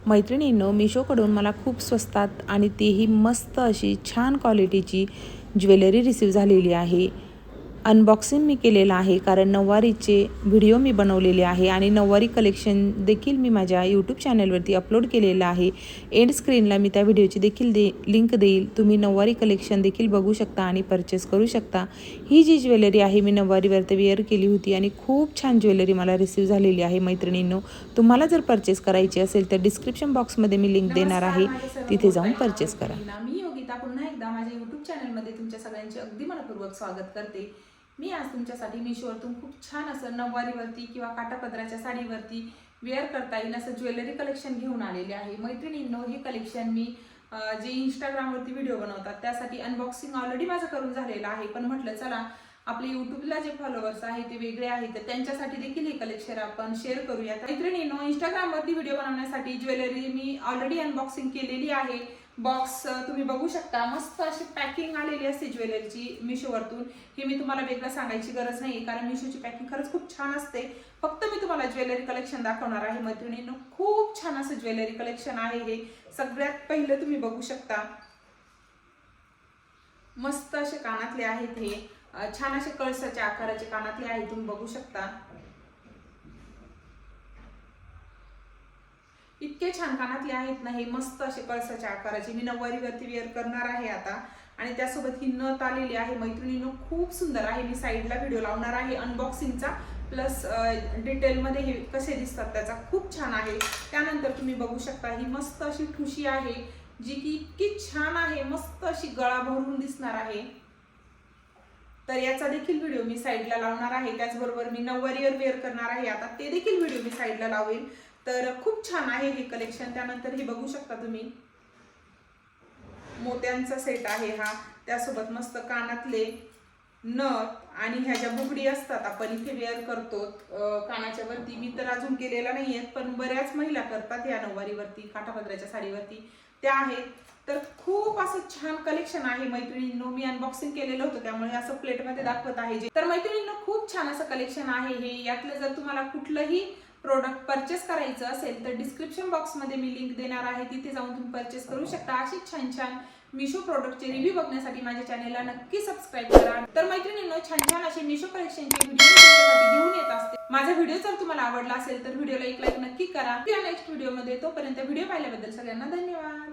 मैत्रिणींनो, मिशोकडून मला खूप स्वस्तात आणि तेही मस्त अशी छान क्वालिटीची ज्वेलरी रिसीव झालेली आहे. अनबॉक्सिंग मी केलेलं आहे कारण नऊवारीचे व्हिडिओ मी बनवलेले आहे आणि नऊवारी कलेक्शन देखील मी माझ्या यूट्यूब चॅनलवरती अपलोड केलेलं आहे. एंड स्क्रीनला मी त्या व्हिडिओची देखील लिंक देईल. तुम्ही नऊवारी कलेक्शन देखील बघू शकता आणि परचेस करू शकता. ही जी ज्वेलरी आहे मी नऊवारीवरती वेअर केली होती आणि खूप छान ज्वेलरी मला रिसीव झालेली आहे. मैत्रिणींनो, तुम्हाला जर परचेस करायची असेल तर डिस्क्रिप्शन बॉक्समध्ये मी लिंक देणार आहे, तिथे जाऊन परचेस करा. मी योगिता पुन्हा एकदा माझ्या यूट्यूब चॅनलमध्ये तुमच्या सगळ्यांचे अगदी मनपूर्वक स्वागत करते. मी आज तुमच्यासाठी मिशोवरतून खूप छान असं नऊवारीवरती किंवा काठापदराच्या साडीवरती वेअर करता येईल असं ज्वेलरी कलेक्शन घेऊन आलेले आहे. मैत्रिणींनो, हे कलेक्शन मी जे इंस्टाग्रामवरती व्हिडिओ बनवतात त्यासाठी अनबॉक्सिंग ऑलरेडी माझं करून झालेलं आहे, पण म्हटलं चला आपले यूट्यूबला जे फॉलोअर्स आहेत ते वेगळे आहेत तर त्यांच्यासाठी देखील हे कलेक्शन आपण शेअर करूया. मैत्रिणींनो, इंस्टाग्रामवरती व्हिडिओ बनवण्यासाठी ज्वेलरी मी ऑलरेडी अनबॉक्सिंग केलेली आहे. बॉक्स तुम्ही बघू शकता, मस्त अशी पॅकिंग आलेली असते ज्वेलरीची मिशोवरतून. हे मी तुम्हाला वेगळं सांगायची गरज नाही कारण मिशोची पॅकिंग खरंच खूप छान असते. फक्त मी तुम्हाला ज्वेलरी कलेक्शन दाखवणार आहे. मैत्रिणींनो, खूप छान असं ज्वेलरी कलेक्शन आहे हे. सगळ्यात पहिलं तुम्ही बघू शकता, मस्त असे कानातले आहेत. हे छान असे कळसाच्या आकाराचे कानातले आहेत, तुम्ही बघू शकता. इतके छान कानातले आहेत ना हे, मस्त असे कळसाच्या आकाराचे. मी नऊवारीवरती वेअर करणार आहे आता आणि त्यासोबत ही नथ आलेली आहे. मैत्रिणींनो, खूप सुंदर आहे. मी साईडला व्हिडिओ लावणार आहे अनबॉक्सिंगचा, प्लस डिटेलमध्ये हे कसे दिसतात त्याचा. खूप छान आहे. त्यानंतर तुम्ही बघू शकता ही मस्त अशी ठुशी आहे जी की इतकी छान आहे, मस्त अशी गळा भरून दिसणार आहे. तर याचा देखील व्हिडिओ मी साईडला लावणार आहे. त्याचबरोबर मी नऊवारीवर वेअर करणार आहे आता, ते देखील व्हिडिओ मी साईडला लावेल. तर खूप छान आहे हे कलेक्शन. त्यानंतर हे बघू शकता तुम्ही, मोत्यांचा सेट आहे हा. त्यासोबत मस्त कानातले, नथ आणि ह्या ज्या बुगडी असतात आपण इथे वेअर करतो कानाच्या वरती, मी तर अजून केलेला नाहीये पण बऱ्याच महिला करतात या नऊवारीवरती, काठापदराच्या साडीवरती त्या आहेत. तर खूप असं छान कलेक्शन आहे मैत्रिणींनो. मी अनबॉक्सिंग केलेलं होतं त्यामुळे असं प्लेटमध्ये दाखवत आहे. तर मैत्रिणींनो, खूप छान असं कलेक्शन आहे हे. यातलं जर तुम्हाला कुठलंही प्रोडक्ट परचेस करायचं असेल तर डिस्क्रिप्शन बॉक्समध्ये मी लिंक देणार आहे, तिथे जाऊन तुम्ही परचेस करू शकता. अशीच छान छान मिशो प्रोडक्टचे रिव्ह्यू बघण्यासाठी माझ्या चॅनलला नक्की सबस्क्राईब करा. तर मैत्रिणींनो, छान छान असे मिशो कलेक्शनचे व्हिडिओ तुमच्यासाठी घेऊन येत असते. माझा व्हिडिओ जर तुम्हाला आवडला असेल तर व्हिडिओला एक लाईक नक्की करा. नेक्स्ट व्हिडिओमध्ये, तोपर्यंत व्हिडिओ पाहिल्याबद्दल सगळ्यांना धन्यवाद.